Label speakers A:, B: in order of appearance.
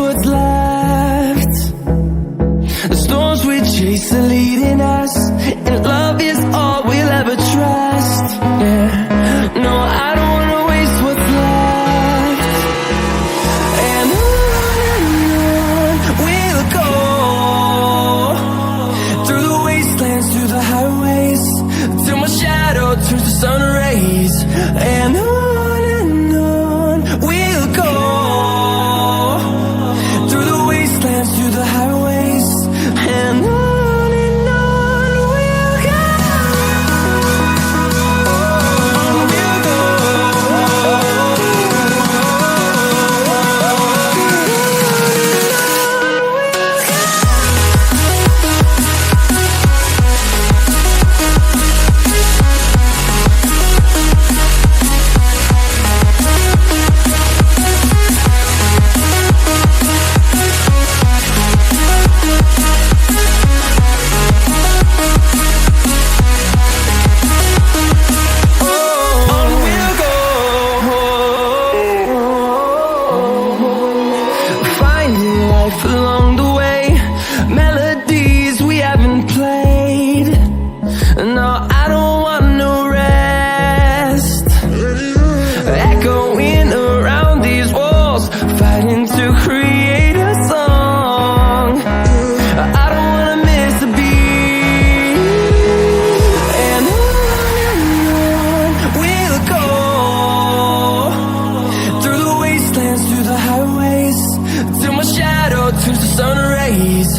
A: what's left. The storms we chase are leading us, and love is all we'll ever trust. Yeah, no, I don't wanna waste what's left. And on we'll go, through the wastelands, through the highways, till my shadow turns to sun rays. And on we'll go, through the wastelands, through the highways, and on we'll go. On we'll go. Along the way, melodies we haven't played. No, I don't want no rest. Echoing around these walls, fighting to create a song. I don't wanna miss a beat. And on we'll go, through the wastelands, through the highways, till my shadow turns to sun rays.